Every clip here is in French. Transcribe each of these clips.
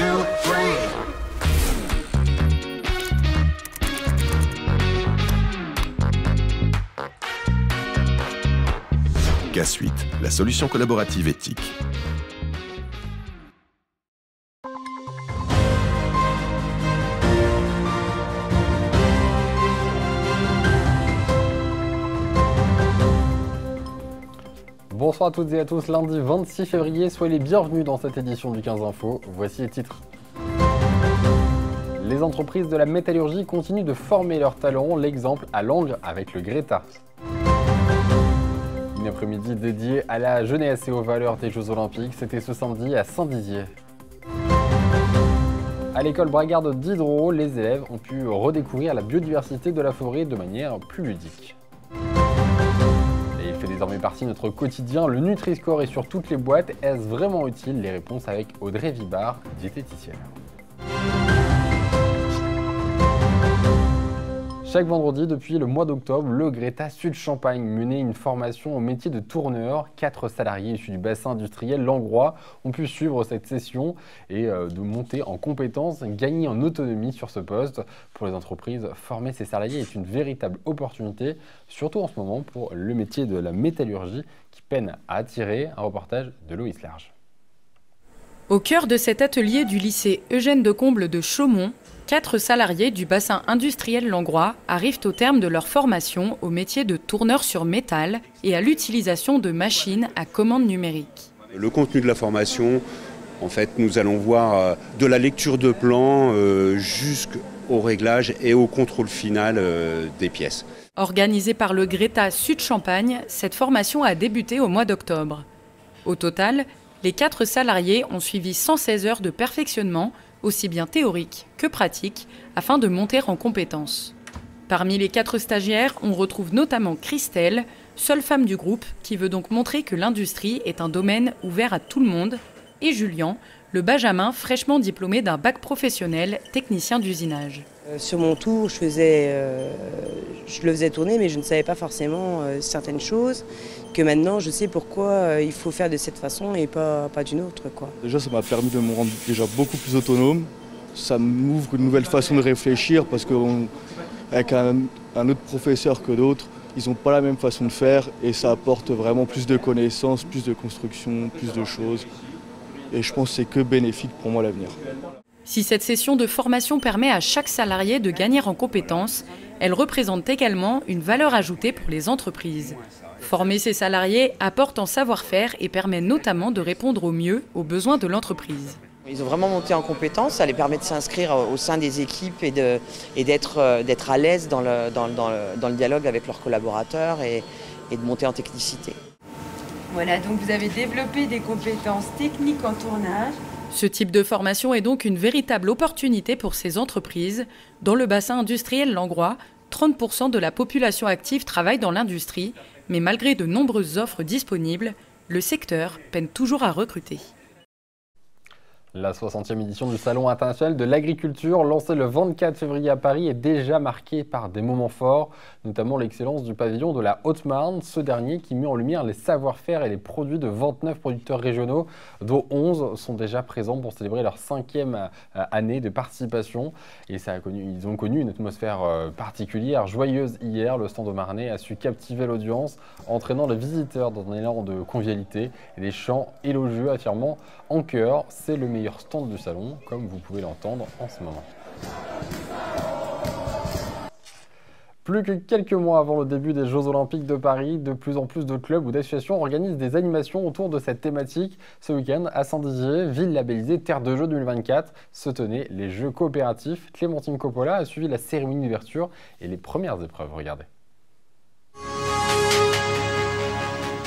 2, 3. K-Suite, la solution collaborative éthique. Bonsoir à toutes et à tous, lundi 26 février, soyez les bienvenus dans cette édition du 15 Info. Voici les titres. Les entreprises de la métallurgie continuent de former leurs talents, l'exemple à Langres avec le Greta. Une après-midi dédiée à la jeunesse et aux valeurs des Jeux Olympiques, c'était ce samedi à Saint-Dizier. À l'école Bragarde d'Hydro, les élèves ont pu redécouvrir la biodiversité de la forêt de manière plus ludique. Et il fait désormais partie de notre quotidien, le Nutri-Score est sur toutes les boîtes. Est-ce vraiment utile? Les réponses avec Audrey Vibard, diététicienne. Chaque vendredi, depuis le mois d'octobre, le Greta Sud-Champagne menait une formation au métier de tourneur. 4 salariés issus du bassin industriel langrois ont pu suivre cette session et de monter en compétences, gagner en autonomie sur ce poste. Pour les entreprises, former ces salariés est une véritable opportunité, surtout en ce moment pour le métier de la métallurgie qui peine à attirer. Un reportage de Loïs Large. Au cœur de cet atelier du lycée Eugène Decomble de Chaumont, 4 salariés du bassin industriel langrois arrivent au terme de leur formation au métier de tourneur sur métal et à l'utilisation de machines à commande numérique. Le contenu de la formation, en fait, nous allons voir de la lecture de plans jusqu'au réglage et au contrôle final des pièces. Organisée par le Greta Sud-Champagne, cette formation a débuté au mois d'octobre. Au total, les 4 salariés ont suivi 116 heures de perfectionnement, aussi bien théorique que pratique, afin de monter en compétences. Parmi les 4 stagiaires, on retrouve notamment Christelle, seule femme du groupe, qui veut donc montrer que l'industrie est un domaine ouvert à tout le monde, et Julien, le benjamin fraîchement diplômé d'un bac professionnel, technicien d'usinage. Sur mon tour, je le faisais tourner, mais je ne savais pas forcément certaines choses, que maintenant je sais pourquoi il faut faire de cette façon et pas d'une autre, quoi. Déjà, ça m'a permis de me rendre déjà beaucoup plus autonome. Ça m'ouvre une nouvelle façon de réfléchir parce qu'avec un autre professeur que d'autres, ils n'ont pas la même façon de faire et ça apporte vraiment plus de connaissances, plus de construction, plus de choses. Et je pense que c'est que bénéfique pour moi à l'avenir. Si cette session de formation permet à chaque salarié de gagner en compétences, elle représente également une valeur ajoutée pour les entreprises. Former ces salariés apporte en savoir-faire et permet notamment de répondre au mieux aux besoins de l'entreprise. Ils ont vraiment monté en compétences, ça les permet de s'inscrire au sein des équipes et d'être à l'aise dans le dialogue avec leurs collaborateurs et de monter en technicité. Voilà, donc vous avez développé des compétences techniques en tournage. Ce type de formation est donc une véritable opportunité pour ces entreprises. Dans le bassin industriel langrois, 30% de la population active travaille dans l'industrie, mais malgré de nombreuses offres disponibles, le secteur peine toujours à recruter. La 60e édition du Salon international de l'agriculture, lancée le 24 février à Paris, est déjà marquée par des moments forts, notamment l'excellence du pavillon de la Haute-Marne, ce dernier qui met en lumière les savoir-faire et les produits de 29 producteurs régionaux, dont 11 sont déjà présents pour célébrer leur 5e année de participation. Et ils ont connu une atmosphère particulière, joyeuse hier. Le stand de Marnay a su captiver l'audience, entraînant les visiteurs dans un élan de convivialité et des chants élogieux affirmant en chœur: c'est le meilleur stand du salon, comme vous pouvez l'entendre en ce moment. Plus que quelques mois avant le début des Jeux Olympiques de Paris, de plus en plus de clubs ou d'associations organisent des animations autour de cette thématique. Ce week-end, à Saint-Dizier, ville labellisée Terre de Jeux 2024, se tenaient les Jeux coopératifs. Clémentine Coppola a suivi la cérémonie d'ouverture et les premières épreuves. Regardez.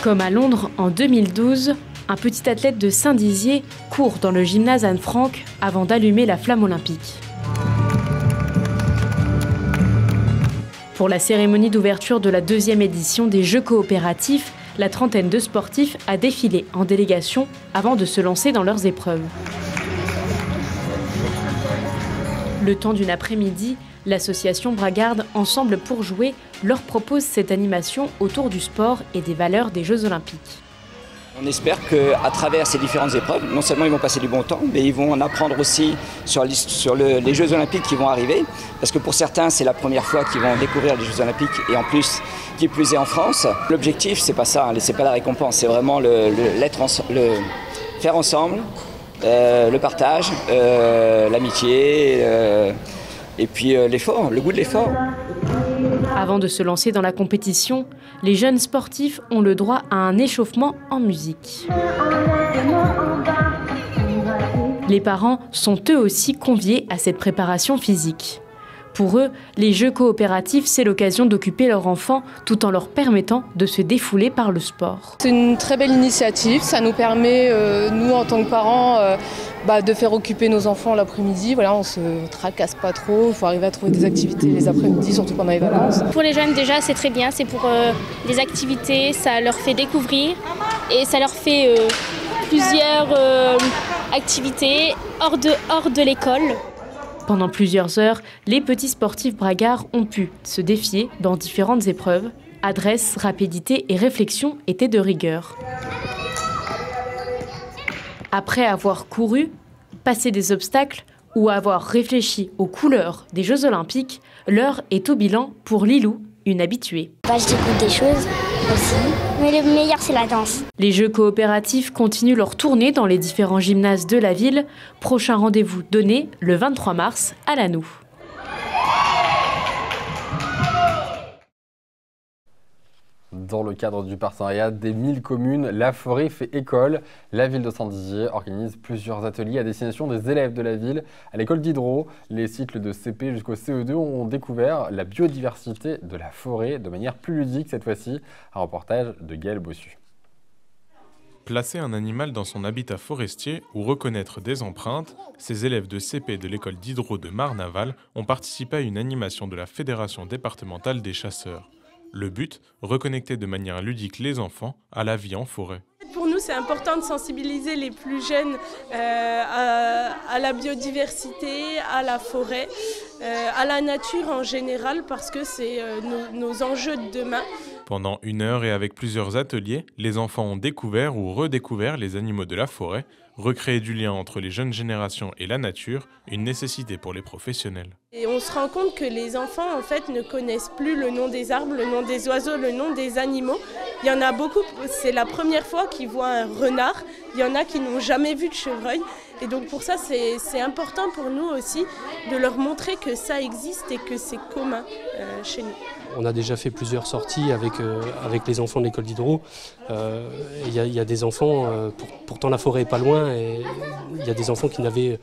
Comme à Londres en 2012, un petit athlète de Saint-Dizier court dans le gymnase Anne Frank avant d'allumer la flamme olympique. Pour la cérémonie d'ouverture de la 2e édition des Jeux coopératifs, la trentaine de sportifs a défilé en délégation avant de se lancer dans leurs épreuves. Le temps d'une après-midi, l'association Bragarde Ensemble pour jouer leur propose cette animation autour du sport et des valeurs des Jeux Olympiques. On espère qu'à travers ces différentes épreuves, non seulement ils vont passer du bon temps, mais ils vont en apprendre aussi sur les Jeux Olympiques qui vont arriver. Parce que pour certains, c'est la première fois qu'ils vont découvrir les Jeux Olympiques et en plus, qui plus est en France. L'objectif, c'est pas ça, c'est pas la récompense, c'est vraiment le faire ensemble, le partage, l'amitié et puis l'effort, le goût de l'effort. Avant de se lancer dans la compétition, les jeunes sportifs ont le droit à un échauffement en musique. Les parents sont eux aussi conviés à cette préparation physique. Pour eux, les jeux coopératifs, c'est l'occasion d'occuper leur enfant tout en leur permettant de se défouler par le sport. C'est une très belle initiative, ça nous permet, nous en tant que parents, de faire occuper nos enfants l'après-midi. Voilà, on ne se tracasse pas trop, il faut arriver à trouver des activités les après-midi, surtout pendant les vacances. Pour les jeunes déjà c'est très bien, c'est pour des activités, ça leur fait découvrir et ça leur fait plusieurs activités hors de l'école. Pendant plusieurs heures, les petits sportifs bragards ont pu se défier dans différentes épreuves. Adresse, rapidité et réflexion étaient de rigueur. Après avoir couru, passé des obstacles ou avoir réfléchi aux couleurs des Jeux Olympiques, l'heure est au bilan pour Lilou, une habituée. Je découvre des choses aussi, mais le meilleur c'est la danse. Les Jeux coopératifs continuent leur tournée dans les différents gymnases de la ville. Prochain rendez-vous donné le 23 mars à Lannou. Dans le cadre du partenariat des 1000 communes, la forêt fait école. La ville de Saint-Dizier organise plusieurs ateliers à destination des élèves de la ville. À l'école d'Hydro, les cycles de CP jusqu'au CE2 ont découvert la biodiversité de la forêt de manière plus ludique cette fois-ci. Un reportage de Gaël Bossu. Placer un animal dans son habitat forestier ou reconnaître des empreintes, ces élèves de CP de l'école d'Hydro de Marne-Aval ont participé à une animation de la Fédération départementale des chasseurs. Le but, reconnecter de manière ludique les enfants à la vie en forêt. Pour nous, c'est important de sensibiliser les plus jeunes à la biodiversité, à la forêt, à la nature en général, parce que c'est nos enjeux de demain. Pendant 1 heure et avec plusieurs ateliers, les enfants ont découvert ou redécouvert les animaux de la forêt, recréer du lien entre les jeunes générations et la nature, une nécessité pour les professionnels. Et on se rend compte que les enfants en fait ne connaissent plus le nom des arbres, le nom des oiseaux, le nom des animaux. Il y en a beaucoup, c'est la première fois qu'ils voient un renard, il y en a qui n'ont jamais vu de chevreuil. Et donc pour ça c'est important pour nous aussi de leur montrer que ça existe et que c'est commun chez nous. On a déjà fait plusieurs sorties avec les enfants de l'école d'Hydro. Il y a des enfants, pourtant la forêt est pas loin, et il y a des enfants qui n'avaient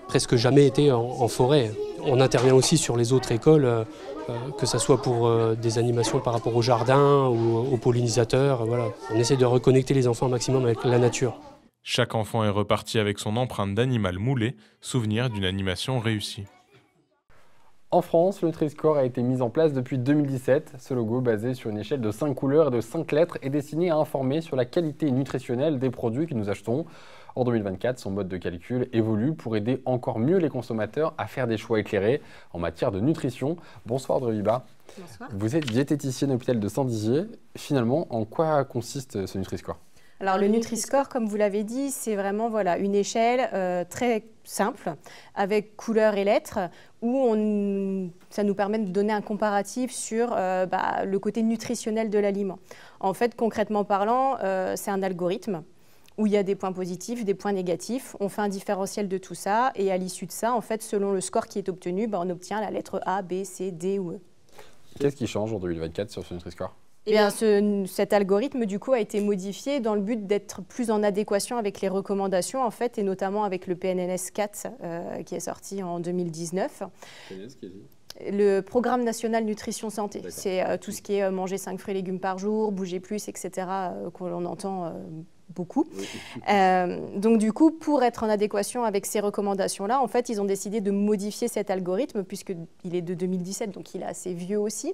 presque jamais été en forêt. On intervient aussi sur les autres écoles, que ce soit pour des animations par rapport au jardin ou aux pollinisateurs. Voilà. On essaie de reconnecter les enfants au maximum avec la nature. Chaque enfant est reparti avec son empreinte d'animal moulé, souvenir d'une animation réussie. En France, le Nutri-Score a été mis en place depuis 2017. Ce logo, basé sur une échelle de 5 couleurs et de 5 lettres, est destiné à informer sur la qualité nutritionnelle des produits que nous achetons. En 2024, son mode de calcul évolue pour aider encore mieux les consommateurs à faire des choix éclairés en matière de nutrition. Bonsoir Druiba. Bonsoir. Vous êtes diététicienne à l'hôpital de Saint-Dizier. Finalement, en quoi consiste ce Nutri-Score ? Alors le Nutri-Score, comme vous l'avez dit, c'est vraiment une échelle très simple avec couleurs et lettres où ça nous permet de donner un comparatif sur le côté nutritionnel de l'aliment. En fait, concrètement parlant, c'est un algorithme où il y a des points positifs, des points négatifs. On fait un différentiel de tout ça et à l'issue de ça, en fait, selon le score qui est obtenu, on obtient la lettre A, B, C, D ou E. Qu'est-ce qui change en 2024 sur ce Nutri-Score ? Eh bien, cet algorithme, du coup, a été modifié dans le but d'être plus en adéquation avec les recommandations, en fait, et notamment avec le PNNS 4 qui est sorti en 2019. Le Programme national nutrition santé, c'est tout ce qui est manger 5 fruits et légumes par jour, bouger plus, etc., qu'on entend beaucoup. Donc du coup, pour être en adéquation avec ces recommandations-là, en fait, ils ont décidé de modifier cet algorithme puisqu'il est de 2017, donc il est assez vieux aussi.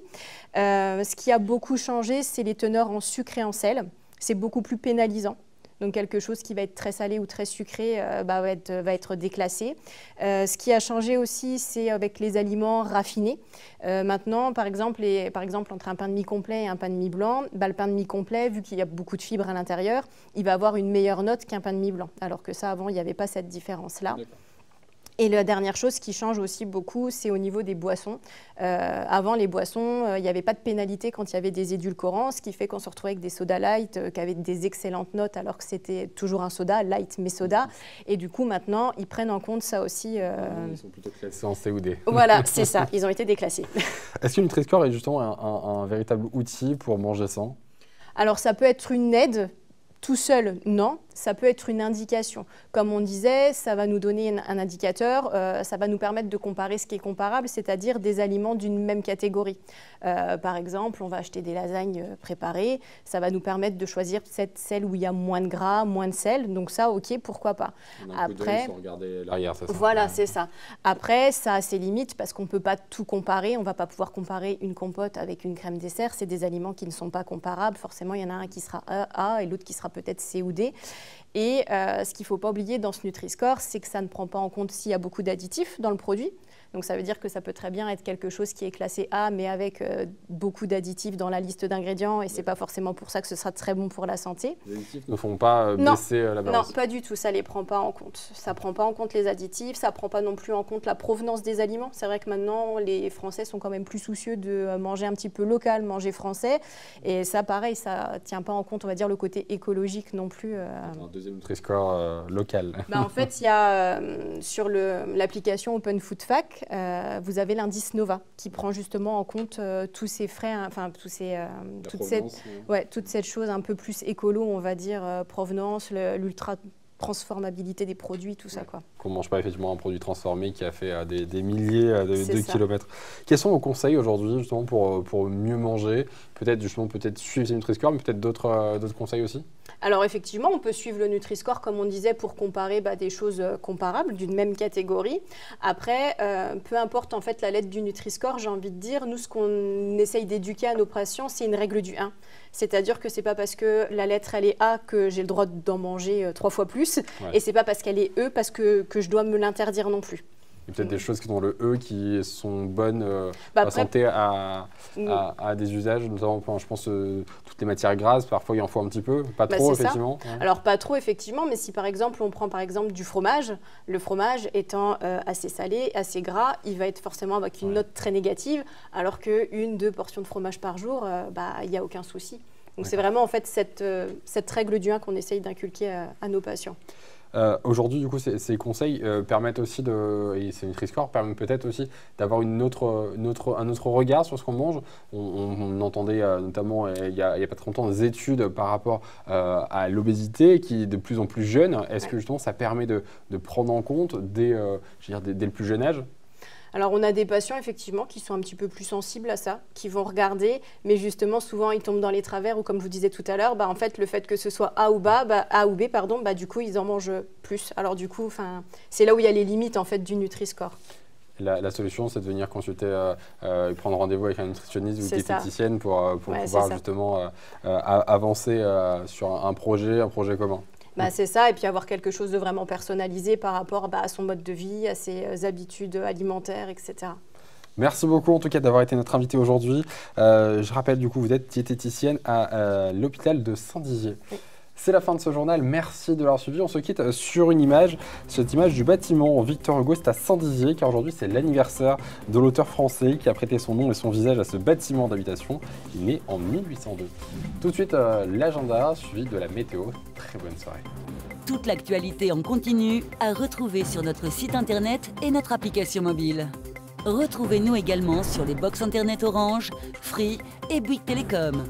Ce qui a beaucoup changé, c'est les teneurs en sucre et en sel. C'est beaucoup plus pénalisant. donc quelque chose qui va être très salé ou très sucré va être déclassé. Ce qui a changé aussi, c'est avec les aliments raffinés. Maintenant, par exemple, entre un pain de mie complet et un pain de mie blanc, le pain de mie complet, vu qu'il y a beaucoup de fibres à l'intérieur, il va avoir une meilleure note qu'un pain de mie blanc, alors que ça, avant, il n'y avait pas cette différence-là. Et la dernière chose qui change aussi beaucoup, c'est au niveau des boissons. Avant, les boissons, il n'y avait pas de pénalité quand il y avait des édulcorants, ce qui fait qu'on se retrouvait avec des sodas light qui avaient des excellentes notes, alors que c'était toujours un soda, light mais soda. Et du coup, maintenant, ils prennent en compte ça aussi. Ils sont plutôt classés en C ou D. Voilà, c'est ça, ils ont été déclassés. Est-ce que le Nutri-Score est justement un véritable outil pour manger sain? Alors, ça peut être une aide. Tout seul, non. Ça peut être une indication. Comme on disait, ça va nous donner un indicateur, ça va nous permettre de comparer ce qui est comparable, c'est-à-dire des aliments d'une même catégorie. Par exemple, on va acheter des lasagnes préparées, ça va nous permettre de choisir celle où il y a moins de gras, moins de sel. Donc ça, ok, pourquoi pas. Après, sans regarder l'arrière, c'est ça. Voilà, c'est ça. Après, ça a ses limites parce qu'on ne peut pas tout comparer. On ne va pas pouvoir comparer une compote avec une crème dessert. C'est des aliments qui ne sont pas comparables. Forcément, il y en a un qui sera A et l'autre qui sera peut-être C ou D. Et ce qu'il ne faut pas oublier dans ce Nutri-Score, c'est que ça ne prend pas en compte s'il y a beaucoup d'additifs dans le produit. Donc ça veut dire que ça peut très bien être quelque chose qui est classé A, mais avec beaucoup d'additifs dans la liste d'ingrédients, et ce n'est pas forcément pour ça que ce sera très bon pour la santé. Les additifs ne font pas baisser la balance? Non, pas du tout, ça ne les prend pas en compte. Ça ne prend pas en compte les additifs, ça ne prend pas non plus en compte la provenance des aliments. C'est vrai que maintenant, les Français sont quand même plus soucieux de manger un petit peu local, manger français, et ça, pareil, ça ne tient pas en compte, on va dire, le côté écologique non plus. Un deuxième Nutri-Score local. En fait, il y a sur l'application Open Food Fact, vous avez l'indice Nova qui prend justement en compte tous ces frais, toute cette chose un peu plus écolo, on va dire, provenance, l'ultra transformabilité des produits, tout ça, quoi. Qu'on ne mange pas effectivement un produit transformé qui a fait des milliers de kilomètres. Quels sont vos conseils aujourd'hui justement pour mieux manger? Peut-être suivre ces Nutri-Score, mais peut-être d'autres conseils aussi? Alors effectivement, on peut suivre le Nutri-Score, comme on disait, pour comparer des choses comparables d'une même catégorie. Après, peu importe en fait la lettre du Nutri-Score, j'ai envie de dire, nous ce qu'on essaye d'éduquer à nos patients, c'est une règle du 1. C'est-à-dire que c'est pas parce que la lettre elle est A que j'ai le droit d'en manger 3 fois plus, et c'est pas parce qu'elle est E parce que je dois me l'interdire non plus. Il y a peut-être des choses qui sont dans le E qui sont bonnes pour la santé à des usages, notamment, je pense, toutes les matières grasses, parfois il en faut un petit peu, pas trop effectivement. Ouais. Alors pas trop effectivement, mais si par exemple on prend par exemple du fromage, le fromage étant assez salé, assez gras, il va être forcément avec une note très négative, alors qu'une, 2 portions de fromage par jour, il n'y a aucun souci. Donc c'est vraiment en fait cette règle du 1 qu'on essaye d'inculquer à nos patients. Aujourd'hui, du coup, ces conseils permettent aussi et ces Nutri-Score permettent peut-être aussi d'avoir un autre regard sur ce qu'on mange. On entendait notamment il y a pas très longtemps des études par rapport à l'obésité qui est de plus en plus jeune. Est-ce que justement ça permet de prendre en compte dès le plus jeune âge? Alors, on a des patients, effectivement, qui sont un petit peu plus sensibles à ça, qui vont regarder, mais justement, souvent, ils tombent dans les travers, ou comme je vous disais tout à l'heure, en fait, le fait que ce soit A ou B, du coup, ils en mangent plus. Alors, du coup, c'est là où il y a les limites, en fait, du Nutri-Score. La solution, c'est de venir consulter, prendre rendez-vous avec un nutritionniste ou une diététicienne pour pouvoir justement avancer sur un projet commun. C'est ça, et puis avoir quelque chose de vraiment personnalisé par rapport à son mode de vie, à ses habitudes alimentaires, etc. Merci beaucoup en tout cas d'avoir été notre invité aujourd'hui. Je rappelle du coup, vous êtes diététicienne à l'hôpital de Saint-Dizier. Oui. C'est la fin de ce journal, merci de l'avoir suivi. On se quitte sur une image, cette image du bâtiment Victor Hugo, c'est à Saint-Dizier, car aujourd'hui c'est l'anniversaire de l'auteur français qui a prêté son nom et son visage à ce bâtiment d'habitation, né en 1802. Tout de suite, l'agenda suivi de la météo. Très bonne soirée. Toute l'actualité en continu à retrouver sur notre site internet et notre application mobile. Retrouvez-nous également sur les box internet Orange, Free et Bouygues Télécom.